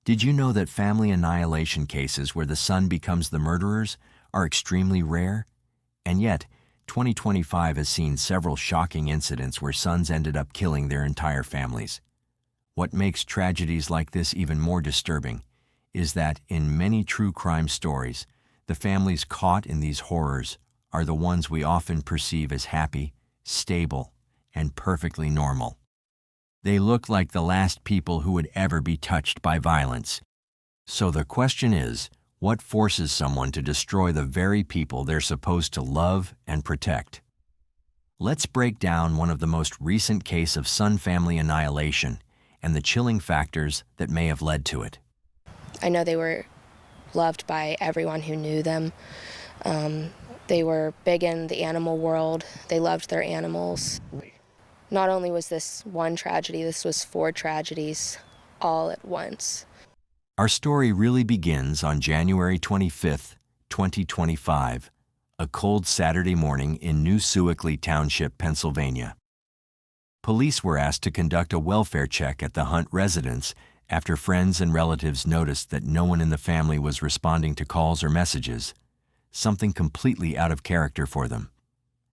Did you know that family annihilation cases where the son becomes the murderers are extremely rare? And yet, 2025 has seen several shocking incidents where sons ended up killing their entire families. What makes tragedies like this even more disturbing is that in many true crime stories, the families caught in these horrors are the ones we often perceive as happy, stable, and perfectly normal. They look like the last people who would ever be touched by violence. So the question is, what forces someone to destroy the very people they're supposed to love and protect? Let's break down one of the most recent cases of son family annihilation and the chilling factors that may have led to it. I know they were loved by everyone who knew them. They were big in the animal world. They loved their animals. Not only was this one tragedy, this was 4 tragedies all at once. Our story really begins on January 25th, 2025, a cold Saturday morning in New Sewickley Township, Pennsylvania. Police were asked to conduct a welfare check at the Hunt residence after friends and relatives noticed that no one in the family was responding to calls or messages, something completely out of character for them.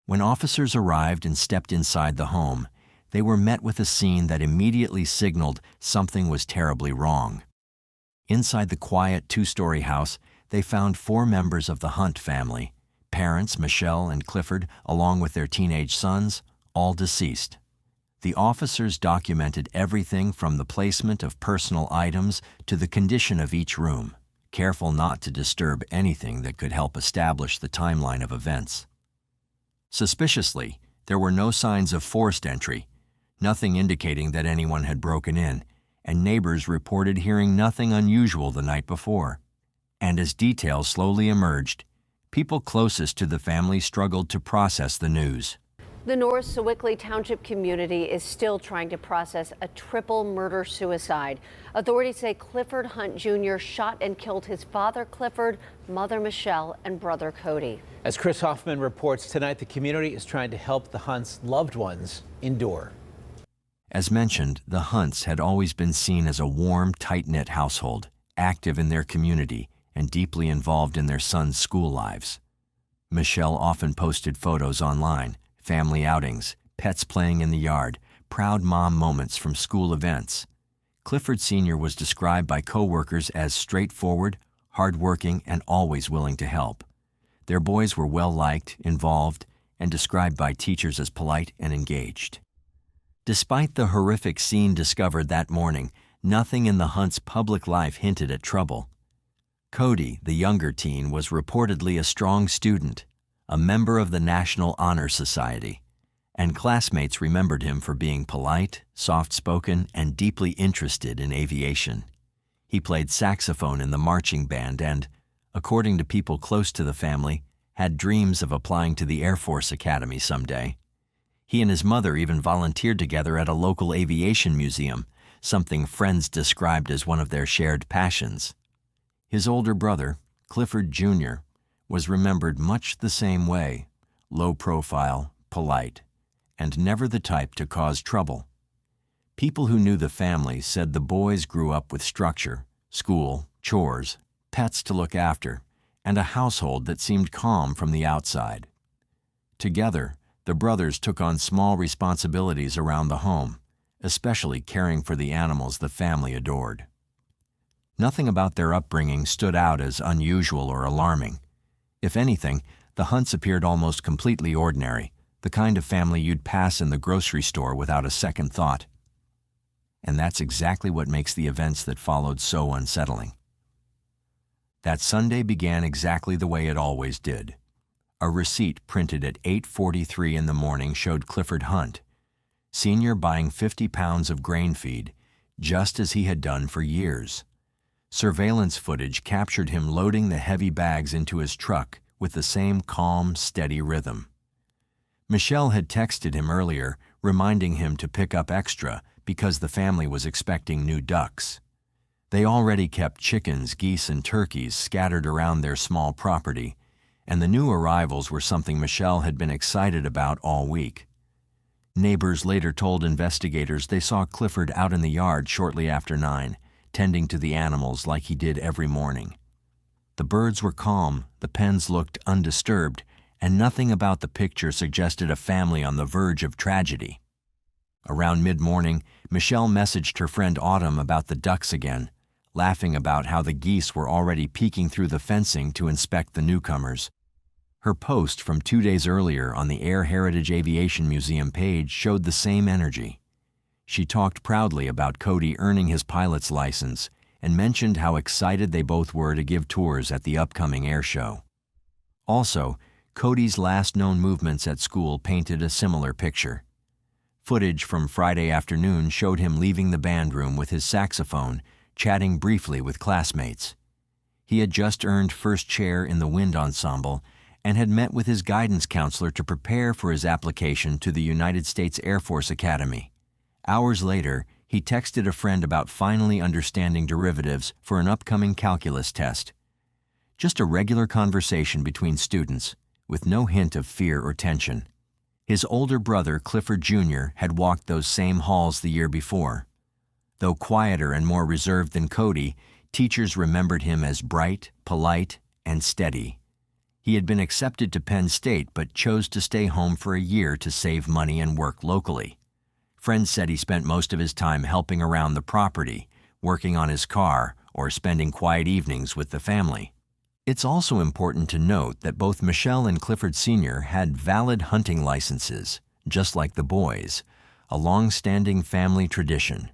When officers arrived and stepped inside the home, they were met with a scene that immediately signaled something was terribly wrong. Inside the quiet 2-story house, they found 4 members of the Hunt family, parents Michelle and Clifford, along with their teenage sons, all deceased. The officers documented everything from the placement of personal items to the condition of each room, careful not to disturb anything that could help establish the timeline of events. Suspiciously, there were no signs of forced entry, nothing indicating that anyone had broken in, and neighbors reported hearing nothing unusual the night before. And as details slowly emerged, people closest to the family struggled to process the news. The North Sewickley Township community is still trying to process a triple murder-suicide. Authorities say Clifford Hunt Jr. shot and killed his father, Clifford, mother, Michelle, and brother, Cody. As Chris Hoffman reports tonight, the community is trying to help the Hunts' loved ones endure. As mentioned, the Hunts had always been seen as a warm, tight-knit household, active in their community and deeply involved in their sons' school lives. Michelle often posted photos online, family outings, pets playing in the yard, proud mom moments from school events. Clifford Sr. was described by co-workers as straightforward, hardworking, and always willing to help. Their boys were well-liked, involved, and described by teachers as polite and engaged. Despite the horrific scene discovered that morning, nothing in the Hunts' public life hinted at trouble. Cody, the younger teen, was reportedly a strong student, a member of the National Honor Society, and classmates remembered him for being polite, soft-spoken, and deeply interested in aviation. He played saxophone in the marching band and, according to people close to the family, had dreams of applying to the Air Force Academy someday. He and his mother even volunteered together at a local aviation museum, something friends described as one of their shared passions. His older brother, Clifford Jr., was remembered much the same way, low profile, polite, and never the type to cause trouble. People who knew the family said the boys grew up with structure, school, chores, pets to look after, and a household that seemed calm from the outside. Together, the brothers took on small responsibilities around the home, especially caring for the animals the family adored. Nothing about their upbringing stood out as unusual or alarming. If anything, the Hunts appeared almost completely ordinary, the kind of family you'd pass in the grocery store without a second thought. And that's exactly what makes the events that followed so unsettling. That Sunday began exactly the way it always did. A receipt printed at 8:43 in the morning showed Clifford Hunt, Sr., buying 50 pounds of grain feed, just as he had done for years. Surveillance footage captured him loading the heavy bags into his truck with the same calm, steady rhythm. Michelle had texted him earlier, reminding him to pick up extra because the family was expecting new ducks. They already kept chickens, geese, and turkeys scattered around their small property, and the new arrivals were something Michelle had been excited about all week. Neighbors later told investigators they saw Clifford out in the yard shortly after 9, tending to the animals like he did every morning. The birds were calm, the pens looked undisturbed, and nothing about the picture suggested a family on the verge of tragedy. Around mid-morning, Michelle messaged her friend Autumn about the ducks again, laughing about how the geese were already peeking through the fencing to inspect the newcomers. Her post from 2 days earlier on the Air Heritage Aviation Museum page showed the same energy. She talked proudly about Cody earning his pilot's license and mentioned how excited they both were to give tours at the upcoming air show. Also, Cody's last known movements at school painted a similar picture. Footage from Friday afternoon showed him leaving the band room with his saxophone, chatting briefly with classmates. He had just earned first chair in the wind ensemble and had met with his guidance counselor to prepare for his application to the United States Air Force Academy. Hours later, he texted a friend about finally understanding derivatives for an upcoming calculus test. Just a regular conversation between students, with no hint of fear or tension. His older brother, Clifford Jr., had walked those same halls the year before. Though quieter and more reserved than Cody, teachers remembered him as bright, polite, and steady. He had been accepted to Penn State but chose to stay home for a year to save money and work locally. Friends said he spent most of his time helping around the property, working on his car, or spending quiet evenings with the family. It's also important to note that both Michelle and Clifford Sr. had valid hunting licenses, just like the boys, a long-standing family tradition.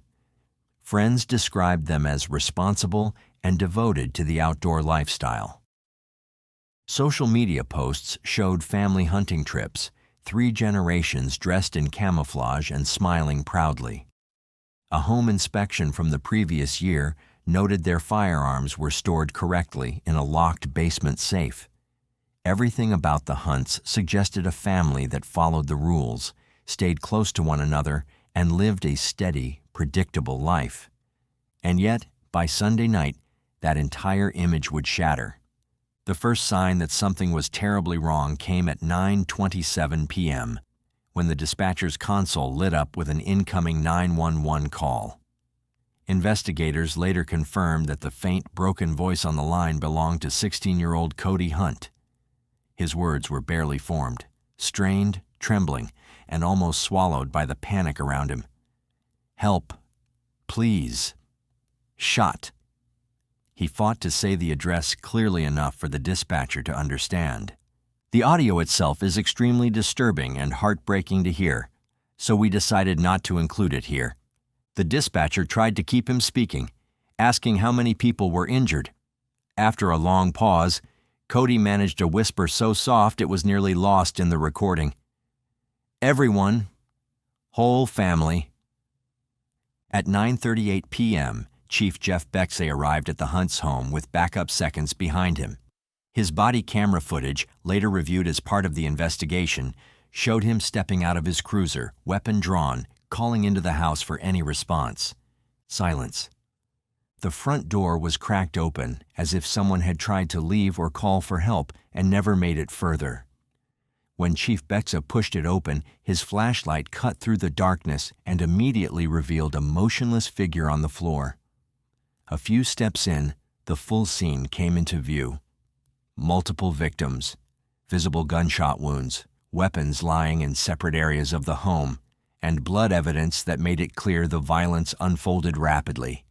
Friends described them as responsible and devoted to the outdoor lifestyle. Social media posts showed family hunting trips, 3 generations dressed in camouflage and smiling proudly. A home inspection from the previous year noted their firearms were stored correctly in a locked basement safe. Everything about the hunts suggested a family that followed the rules, stayed close to one another, and lived a steady, predictable life. And yet, by Sunday night, that entire image would shatter. The first sign that something was terribly wrong came at 9:27 p.m., when the dispatcher's console lit up with an incoming 911 call. Investigators later confirmed that the faint, broken voice on the line belonged to 16-year-old Cody Hunt. His words were barely formed, strained, trembling, and almost swallowed by the panic around him. "Help. Please. Shot." He fought to say the address clearly enough for the dispatcher to understand. The audio itself is extremely disturbing and heartbreaking to hear, so we decided not to include it here. The dispatcher tried to keep him speaking, asking how many people were injured. After a long pause, Cody managed to whisper so soft it was nearly lost in the recording. "Everyone. Whole family." At 9:38 p.m., Chief Jeff Bexay arrived at the Hunts' home with backup seconds behind him. His body camera footage, later reviewed as part of the investigation, showed him stepping out of his cruiser, weapon drawn, calling into the house for any response. Silence. The front door was cracked open, as if someone had tried to leave or call for help and never made it further. When Chief Bexay pushed it open, his flashlight cut through the darkness and immediately revealed a motionless figure on the floor. A few steps in, the full scene came into view. Multiple victims, visible gunshot wounds, weapons lying in separate areas of the home, and blood evidence that made it clear the violence unfolded rapidly.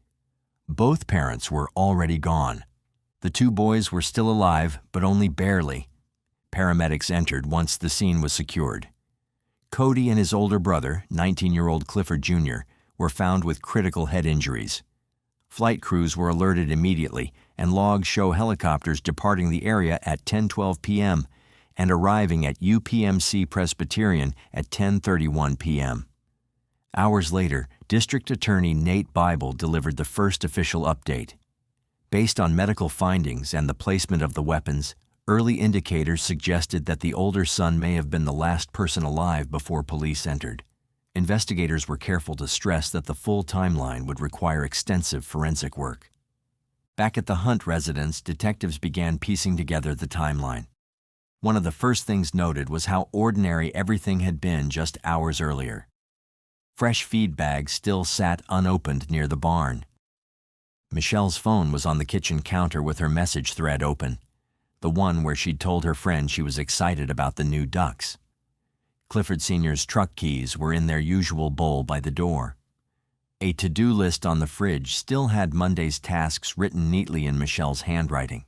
Both parents were already gone. The 2 boys were still alive, but only barely. Paramedics entered once the scene was secured. Cody and his older brother, 19-year-old Clifford Jr., were found with critical head injuries. Flight crews were alerted immediately, and logs show helicopters departing the area at 10:12 p.m. and arriving at UPMC Presbyterian at 10:31 p.m. Hours later, District Attorney Nate Bible delivered the first official update. Based on medical findings and the placement of the weapons, early indicators suggested that the older son may have been the last person alive before police entered. Investigators were careful to stress that the full timeline would require extensive forensic work. Back at the Hunt residence, detectives began piecing together the timeline. One of the first things noted was how ordinary everything had been just hours earlier. Fresh feed bags still sat unopened near the barn. Michelle's phone was on the kitchen counter with her message thread open, the one where she'd told her friend she was excited about the new ducks. Clifford Sr.'s truck keys were in their usual bowl by the door. A to-do list on the fridge still had Monday's tasks written neatly in Michelle's handwriting.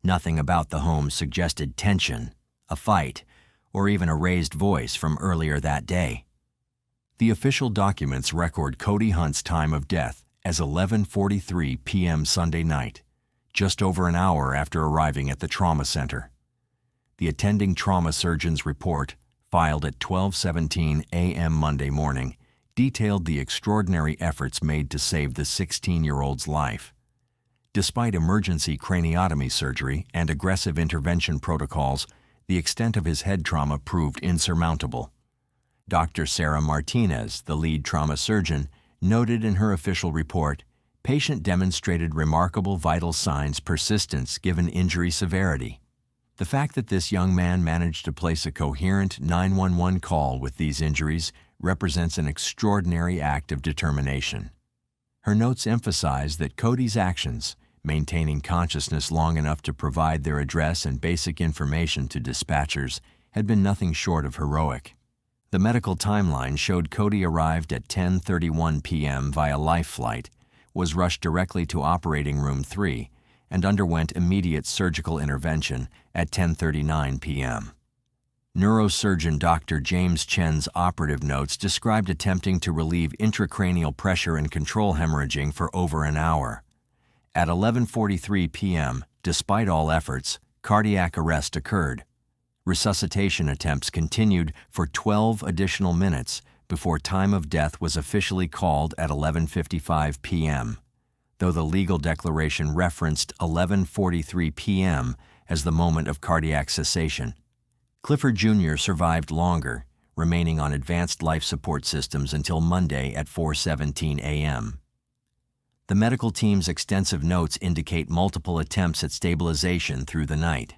Nothing about the home suggested tension, a fight, or even a raised voice from earlier that day. The official documents record Cody Hunt's time of death as 11:43 p.m. Sunday night, just over an hour after arriving at the trauma center. The attending trauma surgeon's report, filed at 12:17 a.m. Monday morning, detailed the extraordinary efforts made to save the 16-year-old's life. Despite emergency craniotomy surgery and aggressive intervention protocols, the extent of his head trauma proved insurmountable. Dr. Sarah Martinez, the lead trauma surgeon, noted in her official report, patient demonstrated remarkable vital signs persistence given injury severity. The fact that this young man managed to place a coherent 911 call with these injuries represents an extraordinary act of determination. Her notes emphasize that Cody's actions, maintaining consciousness long enough to provide their address and basic information to dispatchers, had been nothing short of heroic. The medical timeline showed Cody arrived at 10:31 p.m. via life flight, was rushed directly to operating room 3, and underwent immediate surgical intervention at 10:39 p.m. Neurosurgeon Dr. James Chen's operative notes described attempting to relieve intracranial pressure and control hemorrhaging for over an hour. At 11:43 p.m., despite all efforts, cardiac arrest occurred. Resuscitation attempts continued for 12 additional minutes before time of death was officially called at 11:55 p.m., though the legal declaration referenced 11:43 p.m. as the moment of cardiac cessation. Clifford Jr. survived longer, remaining on advanced life support systems until Monday at 4:17 a.m. The medical team's extensive notes indicate multiple attempts at stabilization through the night.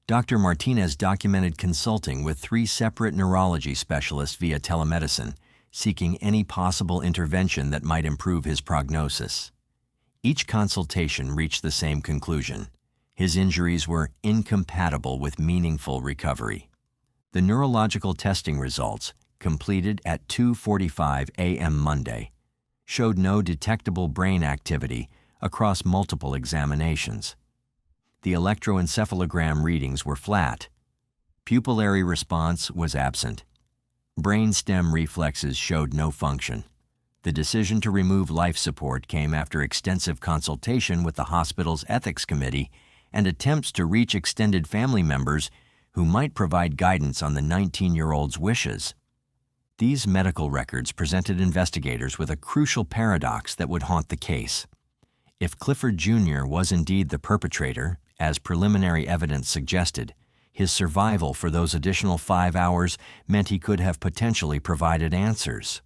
Dr. Martinez documented consulting with 3 separate neurology specialists via telemedicine, seeking any possible intervention that might improve his prognosis. Each consultation reached the same conclusion: his injuries were incompatible with meaningful recovery. The neurological testing results, completed at 2:45 a.m. Monday, showed no detectable brain activity across multiple examinations. The electroencephalogram readings were flat. Pupillary response was absent. Brainstem reflexes showed no function. The decision to remove life support came after extensive consultation with the hospital's ethics committee and attempts to reach extended family members who might provide guidance on the 19-year-old's wishes. These medical records presented investigators with a crucial paradox that would haunt the case. If Clifford Jr. was indeed the perpetrator, as preliminary evidence suggested, his survival for those additional 5 hours meant he could have potentially provided answers.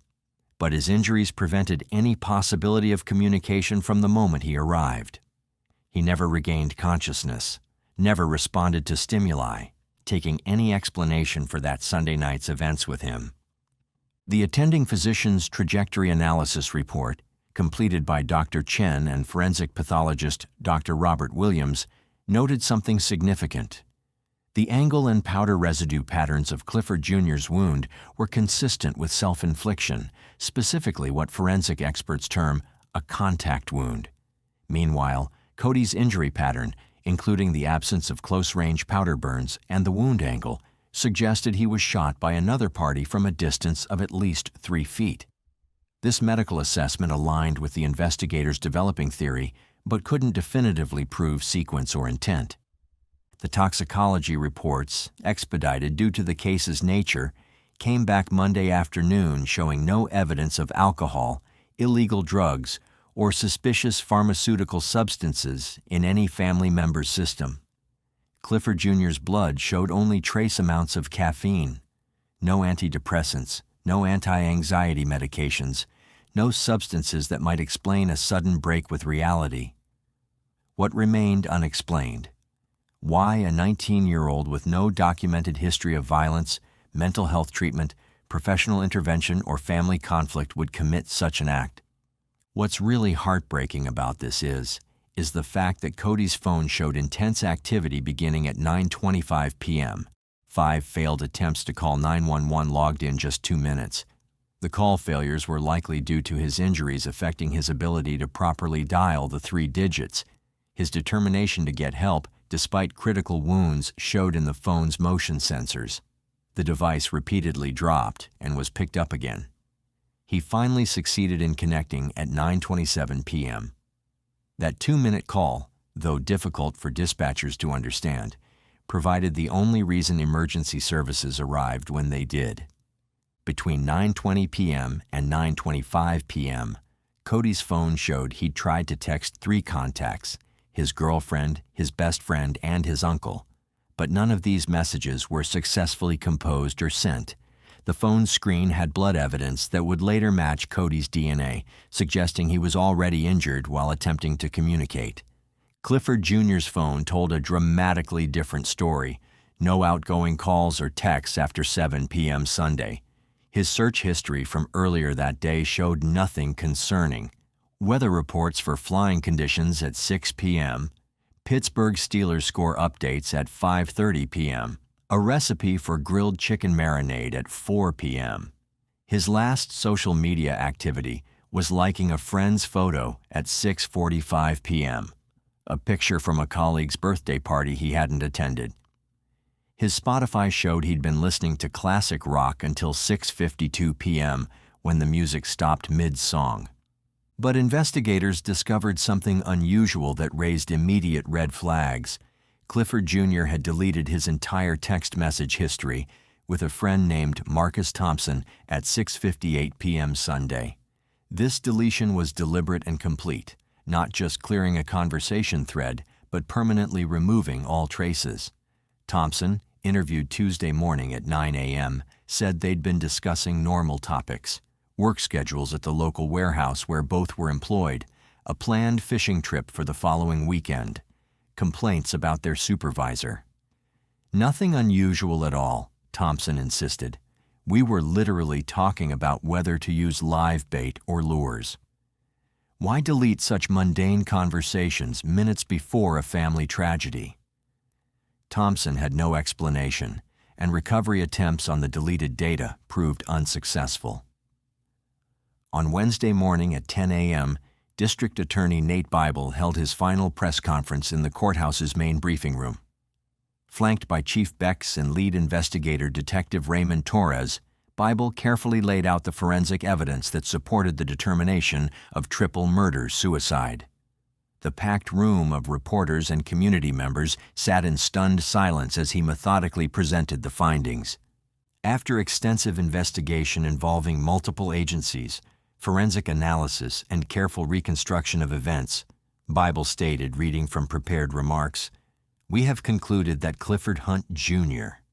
But his injuries prevented any possibility of communication from the moment he arrived. He never regained consciousness, never responded to stimuli, taking any explanation for that Sunday night's events with him. The attending physician's trajectory analysis report, completed by Dr. Chen and forensic pathologist Dr. Robert Williams, noted something significant. The angle and powder residue patterns of Clifford Jr.'s wound were consistent with self-infliction, specifically what forensic experts term a contact wound. Meanwhile, Cody's injury pattern, including the absence of close-range powder burns and the wound angle, suggested he was shot by another party from a distance of at least 3 feet. This medical assessment aligned with the investigators' developing theory, but couldn't definitively prove sequence or intent. The toxicology reports, expedited due to the case's nature, came back Monday afternoon showing no evidence of alcohol, illegal drugs, or suspicious pharmaceutical substances in any family member's system. Clifford Jr.'s blood showed only trace amounts of caffeine. No antidepressants, no anti-anxiety medications, no substances that might explain a sudden break with reality. What remained unexplained? Why a 19-year-old with no documented history of violence, mental health treatment, professional intervention, or family conflict would commit such an act? What's really heartbreaking about this is the fact that Cody's phone showed intense activity beginning at 9:25 p.m. 5 failed attempts to call 911 logged in just 2 minutes. The call failures were likely due to his injuries affecting his ability to properly dial the 3 digits. His determination to get help, despite critical wounds, showed in the phone's motion sensors. The device repeatedly dropped and was picked up again. He finally succeeded in connecting at 9:27 p.m. That 2-minute call, though difficult for dispatchers to understand, provided the only reason emergency services arrived when they did. Between 9:20 p.m. and 9:25 p.m., Cody's phone showed he'd tried to text 3 contacts, his girlfriend, his best friend, and his uncle, but none of these messages were successfully composed or sent. The phone's screen had blood evidence that would later match Cody's DNA, suggesting he was already injured while attempting to communicate. Clifford Jr.'s phone told a dramatically different story. No outgoing calls or texts after 7 p.m. Sunday. His search history from earlier that day showed nothing concerning. Weather reports for flying conditions at 6 p.m., Pittsburgh Steelers score updates at 5:30 p.m., a recipe for grilled chicken marinade at 4 p.m. His last social media activity was liking a friend's photo at 6:45 p.m., a picture from a colleague's birthday party he hadn't attended. His Spotify showed he'd been listening to classic rock until 6:52 p.m. when the music stopped mid-song. But investigators discovered something unusual that raised immediate red flags. Clifford Jr. had deleted his entire text message history with a friend named Marcus Thompson at 6:58 p.m. Sunday. This deletion was deliberate and complete, not just clearing a conversation thread, but permanently removing all traces. Thompson, interviewed Tuesday morning at 9 a.m., said they'd been discussing normal topics, work schedules at the local warehouse where both were employed, a planned fishing trip for the following weekend, complaints about their supervisor. Nothing unusual at all, Thompson insisted. We were literally talking about whether to use live bait or lures. Why delete such mundane conversations minutes before a family tragedy? Thompson had no explanation, and recovery attempts on the deleted data proved unsuccessful. On Wednesday morning at 10 a.m., District Attorney Nate Bible held his final press conference in the courthouse's main briefing room. Flanked by Chief Becks and lead investigator Detective Raymond Torres, Bible carefully laid out the forensic evidence that supported the determination of triple murder-suicide. The packed room of reporters and community members sat in stunned silence as he methodically presented the findings. After extensive investigation involving multiple agencies, forensic analysis, and careful reconstruction of events, Bible stated, reading from prepared remarks, "We have concluded that Clifford Hunt Jr.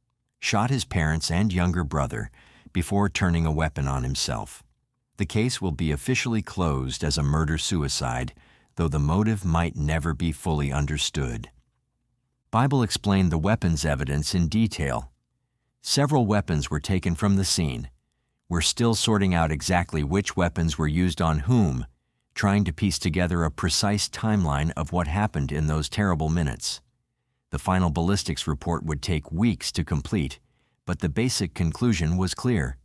shot his parents and younger brother before turning a weapon on himself. The case will be officially closed as a murder-suicide, though the motive might never be fully understood." Bible explained the weapons evidence in detail. Several weapons were taken from the scene. We're still sorting out exactly which weapons were used on whom, trying to piece together a precise timeline of what happened in those terrible minutes. The final ballistics report would take weeks to complete, but the basic conclusion was clear.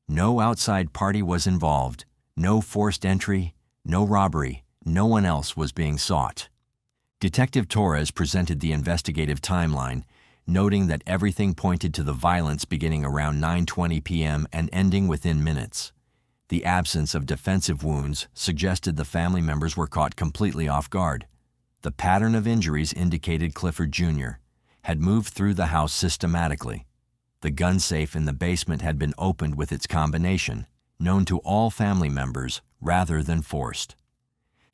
No outside party was involved, no forced entry, no robbery, no one else was being sought. Detective Torres presented the investigative timeline, noting that everything pointed to the violence beginning around 9:20 p.m. and ending within minutes. The absence of defensive wounds suggested the family members were caught completely off guard. The pattern of injuries indicated Clifford Jr. had moved through the house systematically. The gun safe in the basement had been opened with its combination, known to all family members rather than forced.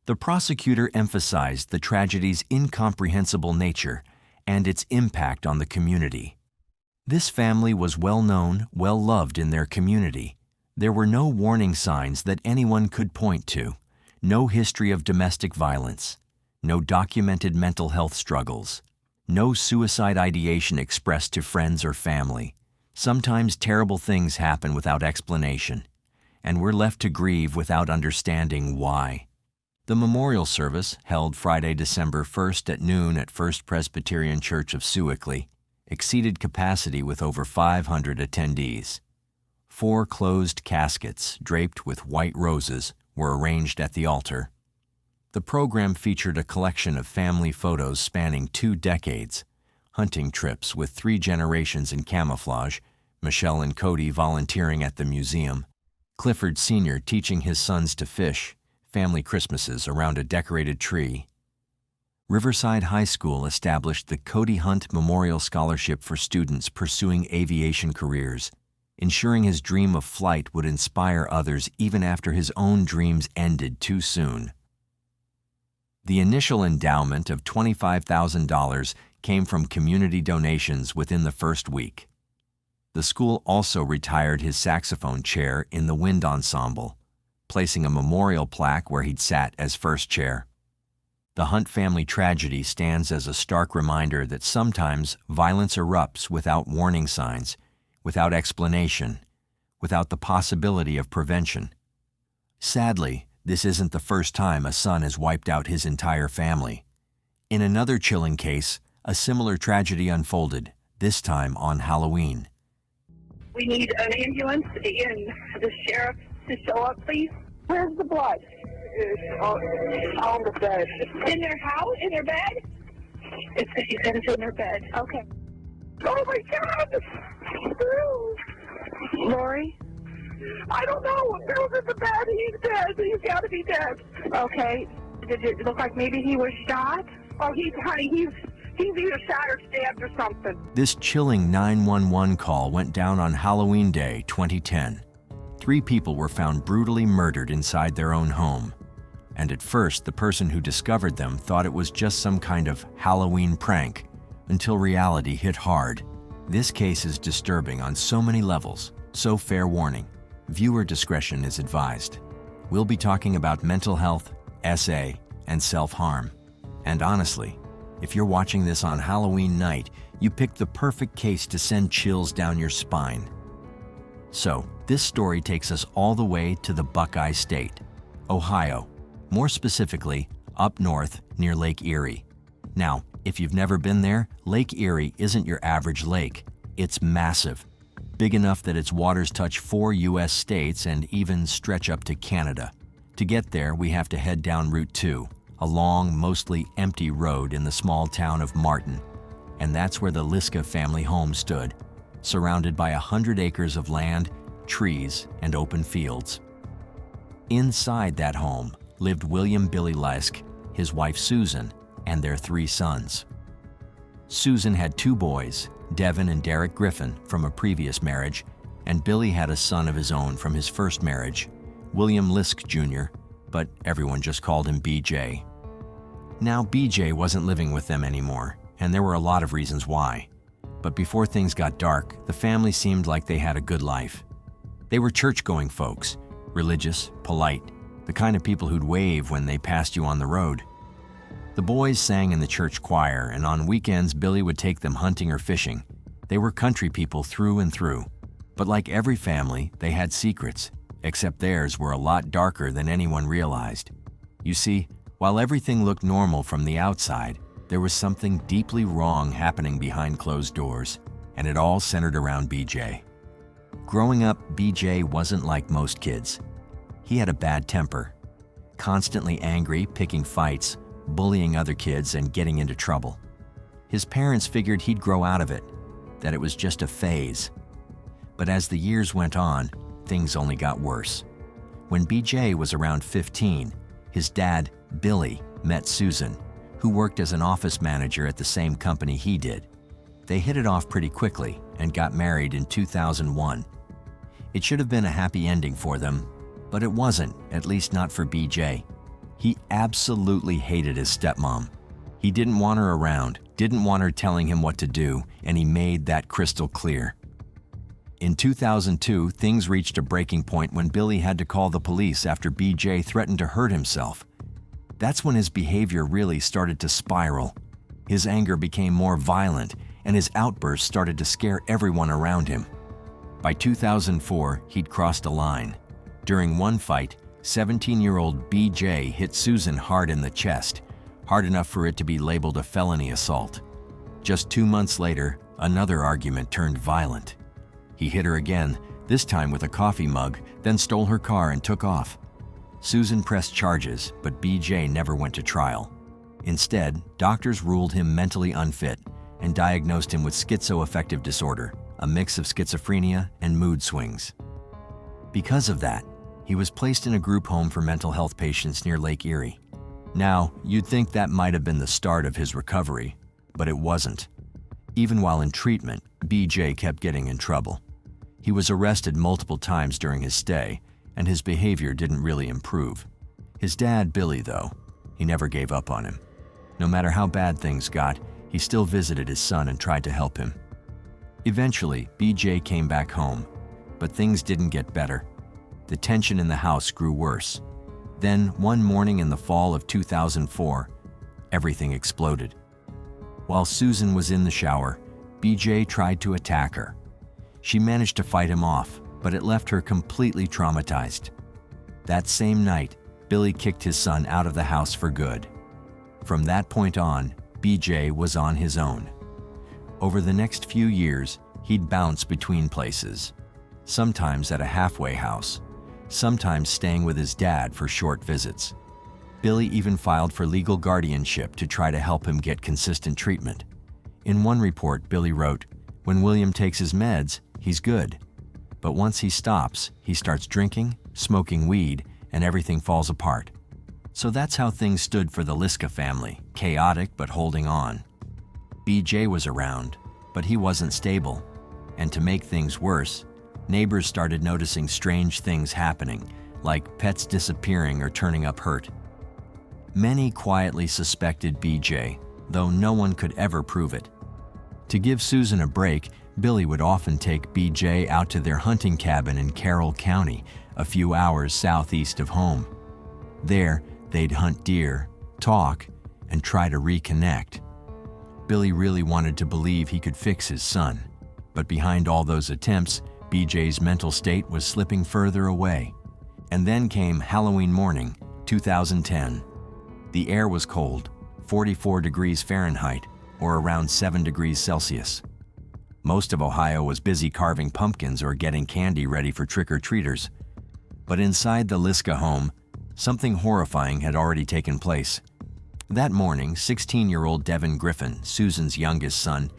The prosecutor emphasized the tragedy's incomprehensible nature and its impact on the community. This family was well-known, well-loved in their community. There were no warning signs that anyone could point to, no history of domestic violence, no documented mental health struggles, no suicide ideation expressed to friends or family. Sometimes terrible things happen without explanation, and we're left to grieve without understanding why. The memorial service, held Friday, December 1st at noon at First Presbyterian Church of Sewickley, exceeded capacity with over 500 attendees. 4 closed caskets draped with white roses were arranged at the altar. The program featured a collection of family photos spanning 2 decades, hunting trips with 3 generations in camouflage, Michelle and Cody volunteering at the museum, Clifford Sr. teaching his sons to fish, family Christmases around a decorated tree. Riverside High School established the Cody Hunt Memorial Scholarship for students pursuing aviation careers, ensuring his dream of flight would inspire others even after his own dreams ended too soon. The initial endowment of $25,000 came from community donations within the first week. The school also retired his saxophone chair in the wind ensemble, placing a memorial plaque where he'd sat as first chair. The Hunt family tragedy stands as a stark reminder that sometimes violence erupts without warning signs, without explanation, without the possibility of prevention. Sadly, this isn't the first time a son has wiped out his entire family. In another chilling case, a similar tragedy unfolded, this time on Halloween. We need an ambulance and the sheriff to show up, please. Where's the blood? It's on the bed. In their house? In their bed? He said it's in their bed. Okay. Oh my God! Lori? I don't know. Bill's in the bed. He's dead. He's got to be dead. Okay. Did it look like maybe he was shot? Oh, he's either shot or stabbed or something. This chilling 911 call went down on Halloween Day 2010. 3 people were found brutally murdered inside their own home. And at first, the person who discovered them thought it was just some kind of Halloween prank, until reality hit hard. This case is disturbing on so many levels, so fair warning. Viewer discretion is advised. We'll be talking about mental health, SA, and self-harm. And honestly, if you're watching this on Halloween night, you picked the perfect case to send chills down your spine. So, this story takes us all the way to the Buckeye State, Ohio, more specifically, up north near Lake Erie. Now, if you've never been there, Lake Erie isn't your average lake. It's massive, big enough that its waters touch 4 U.S. states and even stretch up to Canada. To get there, we have to head down Route 2, a long, mostly empty road in the small town of Martin. And that's where the Liska family home stood, surrounded by 100 acres of land, trees, and open fields. Inside that home lived William Billy Liska, his wife Susan, and their 3 sons. Susan had 2 boys, Devin and Derek Griffin, from a previous marriage, and Billy had a son of his own from his first marriage, William Liska Jr., but everyone just called him BJ. Now, BJ wasn't living with them anymore, and there were a lot of reasons why. But before things got dark, the family seemed like they had a good life. They were church-going folks, religious, polite, the kind of people who'd wave when they passed you on the road. The boys sang in the church choir, and on weekends Billy would take them hunting or fishing. They were country people through and through. But like every family, they had secrets, except theirs were a lot darker than anyone realized. You see, while everything looked normal from the outside, there was something deeply wrong happening behind closed doors, and it all centered around BJ. Growing up, BJ wasn't like most kids. He had a bad temper, constantly angry, picking fights, bullying other kids, and getting into trouble. His parents figured he'd grow out of it, that it was just a phase. But as the years went on, things only got worse. When BJ was around 15, his dad, Billy, met Susan, who worked as an office manager at the same company he did. They hit it off pretty quickly and got married in 2001. It should have been a happy ending for them, but it wasn't, at least not for BJ. He absolutely hated his stepmom. He didn't want her around, didn't want her telling him what to do, and he made that crystal clear. In 2002, things reached a breaking point when Billy had to call the police after BJ threatened to hurt himself. That's when his behavior really started to spiral. His anger became more violent, and his outbursts started to scare everyone around him. By 2004, he'd crossed a line. During one fight, 17-year-old BJ hit Susan hard in the chest, hard enough for it to be labeled a felony assault. Just 2 months later, another argument turned violent. He hit her again, this time with a coffee mug, then stole her car and took off. Susan pressed charges, but BJ never went to trial. Instead, doctors ruled him mentally unfit and diagnosed him with schizoaffective disorder, a mix of schizophrenia and mood swings. Because of that, he was placed in a group home for mental health patients near Lake Erie. Now, you'd think that might have been the start of his recovery, but it wasn't. Even while in treatment, BJ kept getting in trouble. He was arrested multiple times during his stay, and his behavior didn't really improve. His dad, Billy, though, he never gave up on him. No matter how bad things got, he still visited his son and tried to help him. Eventually, BJ came back home, but things didn't get better. The tension in the house grew worse. Then, one morning in the fall of 2004, everything exploded. While Susan was in the shower, BJ tried to attack her. She managed to fight him off, but it left her completely traumatized. That same night, Billy kicked his son out of the house for good. From that point on, BJ was on his own. Over the next few years, he'd bounce between places, sometimes at a halfway house, sometimes staying with his dad for short visits. Billy even filed for legal guardianship to try to help him get consistent treatment. In one report, Billy wrote, "When William takes his meds, he's good. But once he stops, he starts drinking, smoking weed, and everything falls apart." So that's how things stood for the Liska family, chaotic but holding on. BJ was around, but he wasn't stable. And to make things worse, neighbors started noticing strange things happening, like pets disappearing or turning up hurt. Many quietly suspected BJ, though no one could ever prove it. To give Susan a break, Billy would often take BJ out to their hunting cabin in Carroll County, a few hours southeast of home. There, they'd hunt deer, talk, and try to reconnect. Billy really wanted to believe he could fix his son, but behind all those attempts, BJ's mental state was slipping further away. And then came Halloween morning, 2010. The air was cold, 44 degrees Fahrenheit, or around 7 degrees Celsius. Most of Ohio was busy carving pumpkins or getting candy ready for trick-or-treaters. But inside the Liska home, something horrifying had already taken place. That morning, 16-year-old Devin Griffin, Susan's youngest son,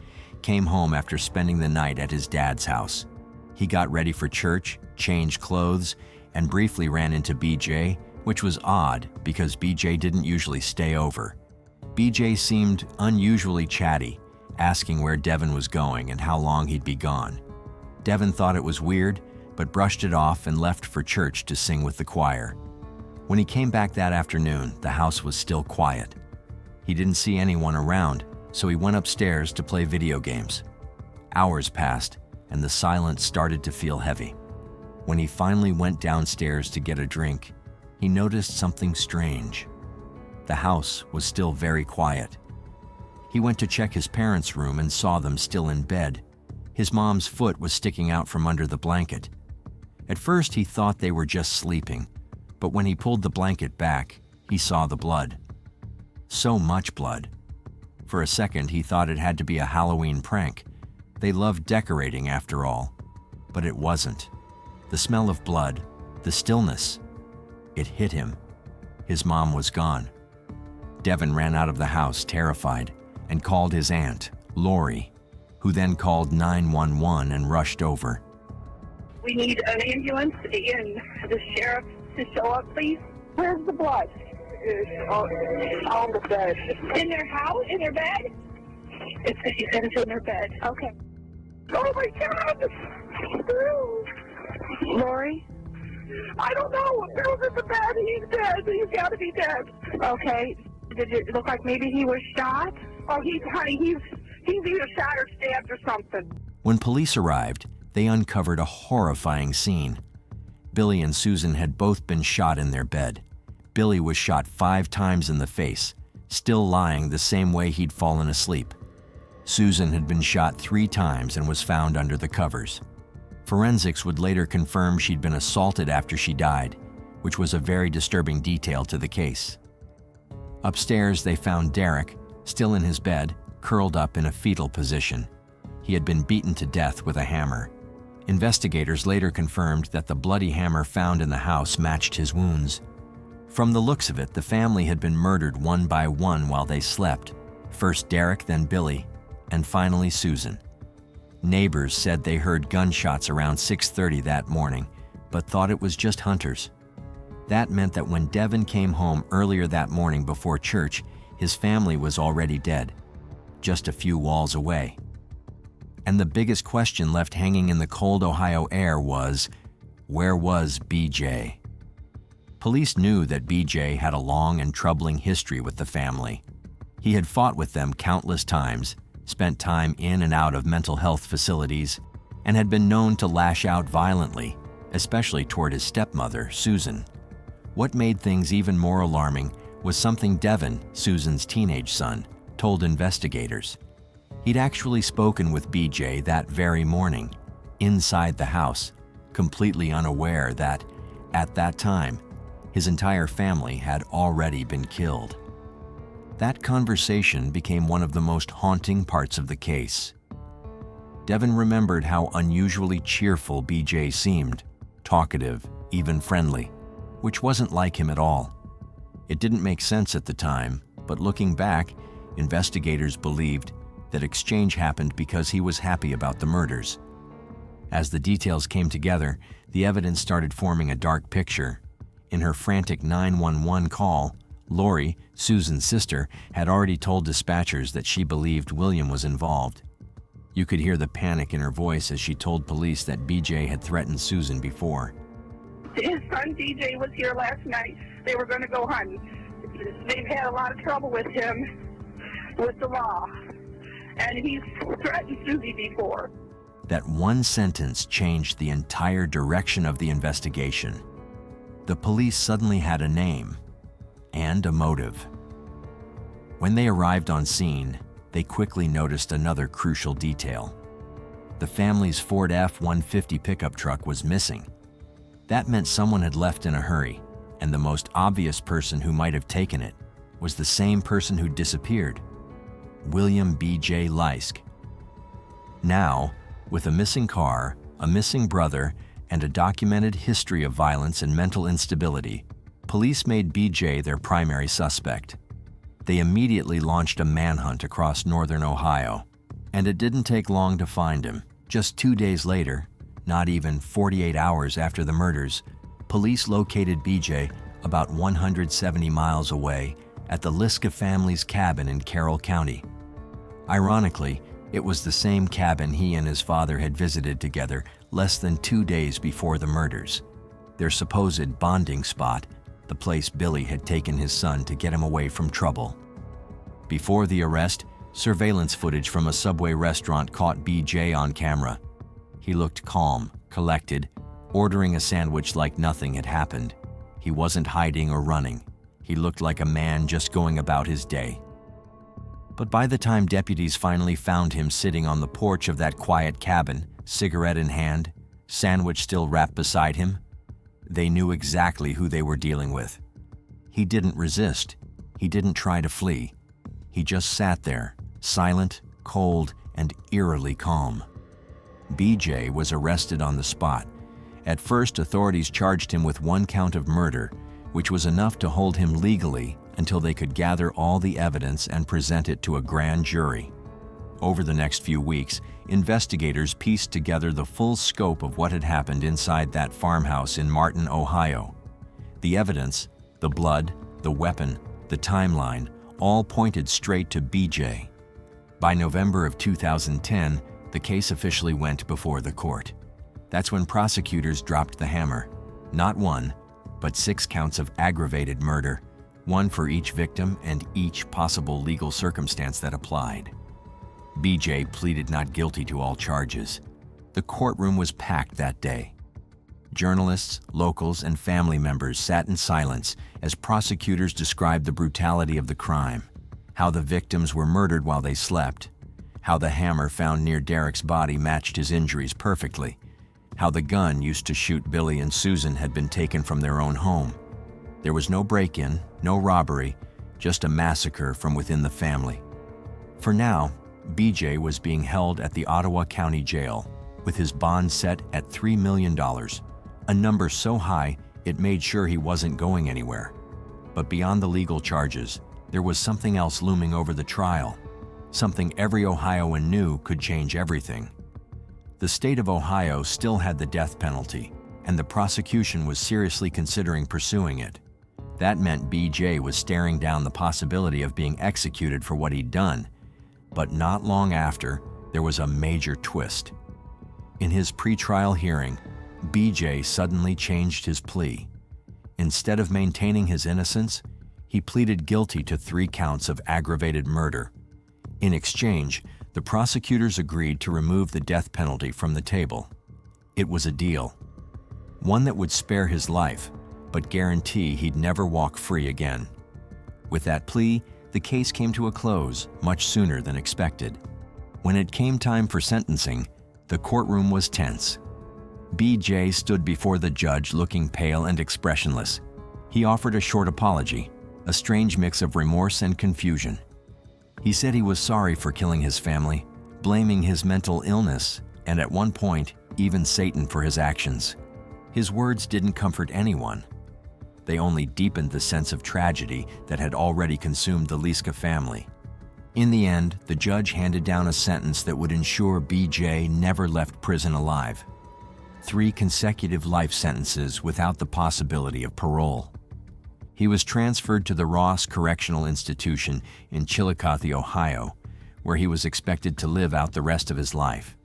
came home after spending the night at his dad's house. He got ready for church, changed clothes, and briefly ran into BJ, which was odd because BJ didn't usually stay over. BJ seemed unusually chatty, asking where Devin was going and how long he'd be gone. Devin thought it was weird, but brushed it off and left for church to sing with the choir. When he came back that afternoon, the house was still quiet. He didn't see anyone around, so he went upstairs to play video games. Hours passed, and the silence started to feel heavy. When he finally went downstairs to get a drink, he noticed something strange. The house was still very quiet. He went to check his parents' room and saw them still in bed. His mom's foot was sticking out from under the blanket. At first, he thought they were just sleeping, but when he pulled the blanket back, he saw the blood. So much blood. For a second, he thought it had to be a Halloween prank. They loved decorating after all, but it wasn't. The smell of blood, the stillness, it hit him. His mom was gone. Devin ran out of the house terrified and called his aunt, Lori, who then called 911 and rushed over. We need an ambulance and the sheriff to show up, please. Where's the blood? It's on the bed. In their house? In their bed? She said it's in their bed. Okay. Oh my God! Lori? I don't know. Bill's in the bed. He's dead. He's got to be dead. Okay. Did it look like maybe he was shot? Oh, he's either shot or stabbed or something. When police arrived, they uncovered a horrifying scene. Billy and Susan had both been shot in their bed. Billy was shot 5 times in the face, still lying the same way he'd fallen asleep. Susan had been shot 3 times and was found under the covers. Forensics would later confirm she'd been assaulted after she died, which was a very disturbing detail to the case. Upstairs, they found Derek, still in his bed, curled up in a fetal position. He had been beaten to death with a hammer. Investigators later confirmed that the bloody hammer found in the house matched his wounds. From the looks of it, the family had been murdered one by one while they slept. First Derek, then Billy, and finally Susan. Neighbors said they heard gunshots around 6:30 that morning, but thought it was just hunters. That meant that when Devin came home earlier that morning before church, his family was already dead, just a few walls away. And the biggest question left hanging in the cold Ohio air was, where was BJ? Police knew that BJ had a long and troubling history with the family. He had fought with them countless times, spent time in and out of mental health facilities, and had been known to lash out violently, especially toward his stepmother, Susan. What made things even more alarming was something Devin, Susan's teenage son, told investigators. He'd actually spoken with BJ that very morning, inside the house, completely unaware that, at that time, his entire family had already been killed. That conversation became one of the most haunting parts of the case. Devin remembered how unusually cheerful BJ seemed, talkative, even friendly, which wasn't like him at all. It didn't make sense at the time, but looking back, investigators believed that exchange happened because he was happy about the murders. As the details came together, the evidence started forming a dark picture. In her frantic 911 call, Lori, Susan's sister, had already told dispatchers that she believed William was involved. You could hear the panic in her voice as she told police that BJ had threatened Susan before. His son DJ was here last night. They were going to go hunting. They've had a lot of trouble with him, with the law, and he's threatened Susie before. That one sentence changed the entire direction of the investigation. The police suddenly had a name and a motive. When they arrived on scene, they quickly noticed another crucial detail. The family's Ford F-150 pickup truck was missing. That meant someone had left in a hurry, and the most obvious person who might have taken it was the same person who disappeared, William B.J. Liska. Now, with a missing car, a missing brother, and a documented history of violence and mental instability, police made BJ their primary suspect. They immediately launched a manhunt across northern Ohio, and it didn't take long to find him. Just 2 days later, not even 48 hours after the murders, police located BJ about 170 miles away at the Liska family's cabin in Carroll County. Ironically, it was the same cabin he and his father had visited together less than 2 days before the murders, their supposed bonding spot, the place Billy had taken his son to get him away from trouble. Before the arrest, surveillance footage from a Subway restaurant caught BJ on camera. He looked calm, collected, ordering a sandwich like nothing had happened. He wasn't hiding or running. He looked like a man just going about his day. But by the time deputies finally found him sitting on the porch of that quiet cabin, cigarette in hand, sandwich still wrapped beside him, they knew exactly who they were dealing with. He didn't resist. He didn't try to flee. He just sat there, silent, cold, and eerily calm. BJ was arrested on the spot. At first, authorities charged him with 1 count of murder, which was enough to hold him legally until they could gather all the evidence and present it to a grand jury. Over the next few weeks, investigators pieced together the full scope of what had happened inside that farmhouse in Martin, Ohio. The evidence, the blood, the weapon, the timeline, all pointed straight to BJ. By November of 2010, the case officially went before the court. That's when prosecutors dropped the hammer. Not 1, but 6 counts of aggravated murder, 1 for each victim and each possible legal circumstance that applied. BJ pleaded not guilty to all charges. The courtroom was packed that day. Journalists, locals, and family members sat in silence as prosecutors described the brutality of the crime, how the victims were murdered while they slept, how the hammer found near Derek's body matched his injuries perfectly, how the gun used to shoot Billy and Susan had been taken from their own home, There was no break-in, no robbery, just a massacre from within the family. For now, BJ was being held at the Ottawa County Jail, with his bond set at $3 million, a number so high it made sure he wasn't going anywhere. But beyond the legal charges, there was something else looming over the trial, something every Ohioan knew could change everything. The state of Ohio still had the death penalty, and the prosecution was seriously considering pursuing it. That meant BJ was staring down the possibility of being executed for what he'd done. But not long after, there was a major twist. In his pretrial hearing, BJ suddenly changed his plea. Instead of maintaining his innocence, he pleaded guilty to 3 counts of aggravated murder. In exchange, the prosecutors agreed to remove the death penalty from the table. It was a deal. One that would spare his life, but guarantee he'd never walk free again. With that plea, the case came to a close much sooner than expected. When it came time for sentencing, the courtroom was tense. BJ stood before the judge looking pale and expressionless. He offered a short apology, a strange mix of remorse and confusion. He said he was sorry for killing his family, blaming his mental illness, and at one point, even Satan for his actions. His words didn't comfort anyone. They only deepened the sense of tragedy that had already consumed the Liska family. In the end, the judge handed down a sentence that would ensure BJ never left prison alive. 3 consecutive life sentences without the possibility of parole. He was transferred to the Ross Correctional Institution in Chillicothe, Ohio, where he was expected to live out the rest of his life.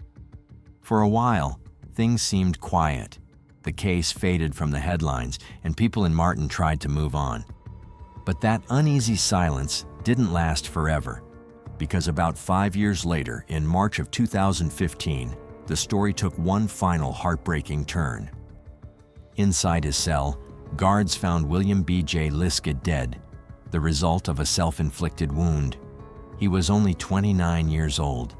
For a while, things seemed quiet. The case faded from the headlines, and people in Martin tried to move on. But that uneasy silence didn't last forever, because about 5 years later, in March of 2015, the story took one final heartbreaking turn. Inside his cell, guards found William B.J. Liska dead, the result of a self-inflicted wound. He was only 29 years old.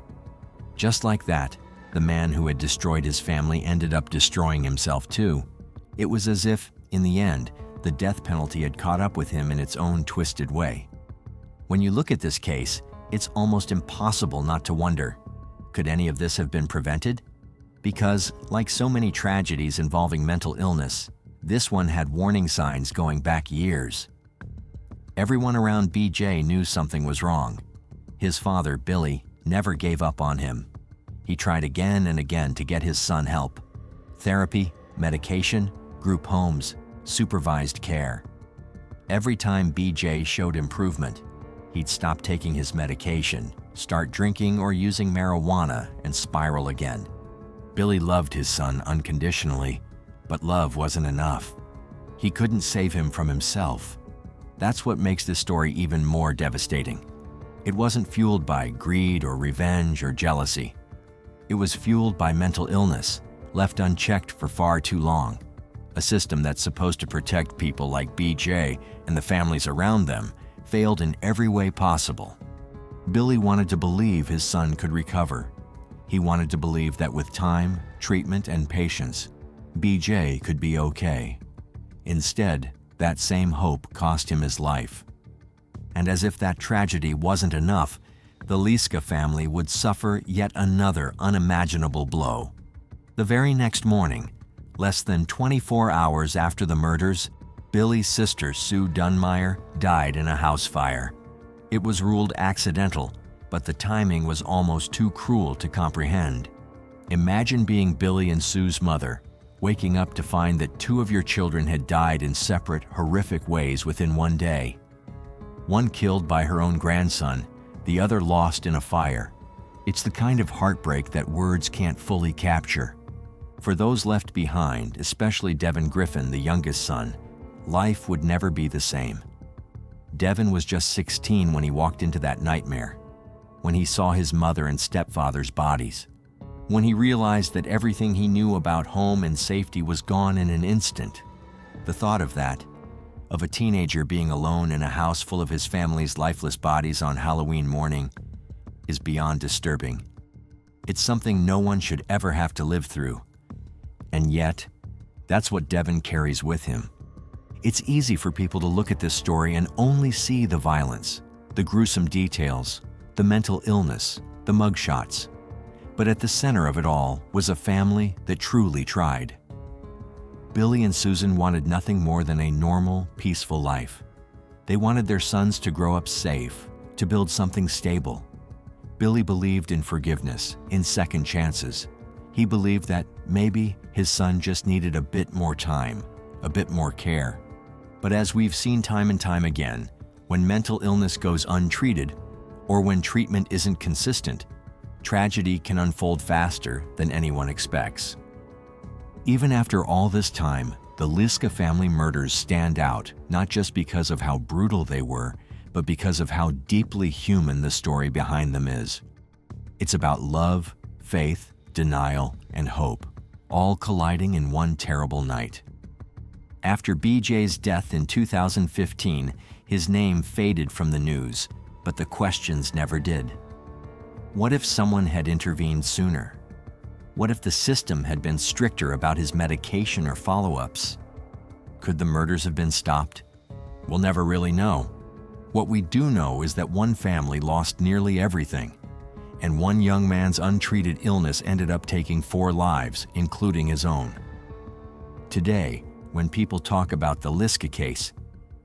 Just like that, the man who had destroyed his family ended up destroying himself too. It was as if, in the end, the death penalty had caught up with him in its own twisted way. When you look at this case, it's almost impossible not to wonder, could any of this have been prevented? Because, like so many tragedies involving mental illness, this one had warning signs going back years. Everyone around BJ knew something was wrong. His father, Billy, never gave up on him. He tried again and again to get his son help. Therapy, medication, group homes, supervised care. Every time BJ showed improvement, he'd stop taking his medication, start drinking or using marijuana, and spiral again. Billy loved his son unconditionally, but love wasn't enough. He couldn't save him from himself. That's what makes this story even more devastating. It wasn't fueled by greed or revenge or jealousy. It was fueled by mental illness, left unchecked for far too long. A system that's supposed to protect people like BJ and the families around them failed in every way possible. Billy wanted to believe his son could recover. He wanted to believe that with time, treatment, and patience, BJ could be okay. Instead, that same hope cost him his life. And as if that tragedy wasn't enough, the Liska family would suffer yet another unimaginable blow. The very next morning, less than 24 hours after the murders, Billy's sister, Sue Dunmeyer, died in a house fire. It was ruled accidental, but the timing was almost too cruel to comprehend. Imagine being Billy and Sue's mother, waking up to find that 2 of your children had died in separate, horrific ways within one day. One killed by her own grandson, the other lost in a fire. It's the kind of heartbreak that words can't fully capture. For those left behind, especially Devin Griffin, the youngest son, life would never be the same. Devin was just 16 when he walked into that nightmare, when he saw his mother and stepfather's bodies, when he realized that everything he knew about home and safety was gone in an instant. The thought of that, of a teenager being alone in a house full of his family's lifeless bodies on Halloween morning, is beyond disturbing. It's something no one should ever have to live through. And yet, that's what Devin carries with him. It's easy for people to look at this story and only see the violence, the gruesome details, the mental illness, the mugshots. But at the center of it all was a family that truly tried. Billy and Susan wanted nothing more than a normal, peaceful life. They wanted their sons to grow up safe, to build something stable. Billy believed in forgiveness, in second chances. He believed that maybe his son just needed a bit more time, a bit more care. But as we've seen time and time again, when mental illness goes untreated, or when treatment isn't consistent, tragedy can unfold faster than anyone expects. Even after all this time, the Liska family murders stand out not just because of how brutal they were, but because of how deeply human the story behind them is. It's about love, faith, denial, and hope, all colliding in one terrible night. After BJ's death in 2015, his name faded from the news, but the questions never did. What if someone had intervened sooner? What if the system had been stricter about his medication or follow-ups? Could the murders have been stopped? We'll never really know. What we do know is that one family lost nearly everything, and one young man's untreated illness ended up taking 4 lives, including his own. Today, when people talk about the Liska case,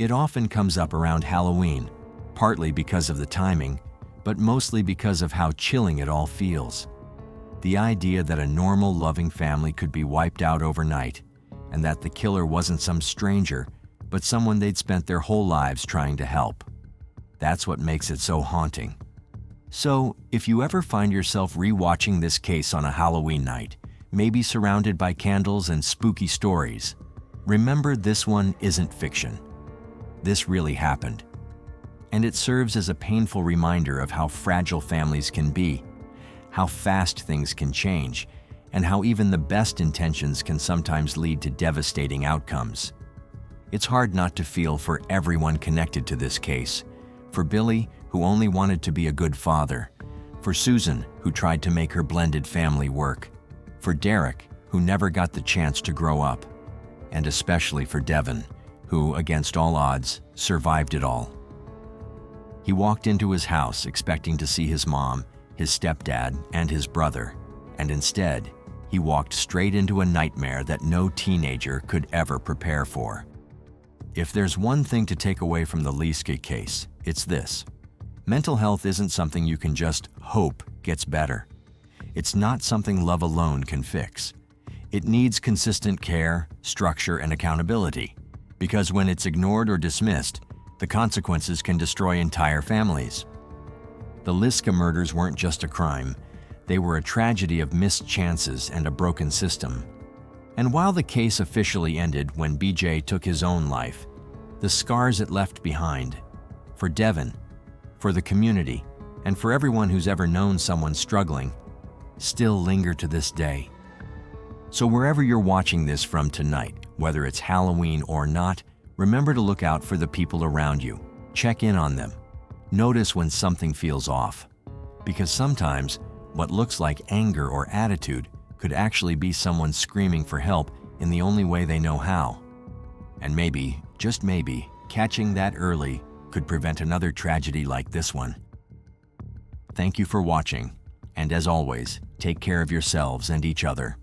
it often comes up around Halloween, partly because of the timing, but mostly because of how chilling it all feels. The idea that a normal, loving family could be wiped out overnight, and that the killer wasn't some stranger, but someone they'd spent their whole lives trying to help. That's what makes it so haunting. So, if you ever find yourself rewatching this case on a Halloween night, maybe surrounded by candles and spooky stories, remember this one isn't fiction. This really happened. And it serves as a painful reminder of how fragile families can be, how fast things can change, and how even the best intentions can sometimes lead to devastating outcomes. It's hard not to feel for everyone connected to this case. For Billy, who only wanted to be a good father. For Susan, who tried to make her blended family work. For Derek, who never got the chance to grow up. And especially for Devin, who, against all odds, survived it all. He walked into his house expecting to see his mom, his stepdad, and his brother, and instead, he walked straight into a nightmare that no teenager could ever prepare for. If there's one thing to take away from the Liska case, it's this. Mental health isn't something you can just hope gets better. It's not something love alone can fix. It needs consistent care, structure, and accountability, because when it's ignored or dismissed, the consequences can destroy entire families. The Liska murders weren't just a crime. They were a tragedy of missed chances and a broken system. And while the case officially ended when BJ took his own life, the scars it left behind, for Devin, for the community, and for everyone who's ever known someone struggling, still linger to this day. So wherever you're watching this from tonight, whether it's Halloween or not, remember to look out for the people around you. Check in on them. Notice when something feels off. Because sometimes, what looks like anger or attitude could actually be someone screaming for help in the only way they know how. And maybe, just maybe, catching that early could prevent another tragedy like this one. Thank you for watching, and as always, take care of yourselves and each other.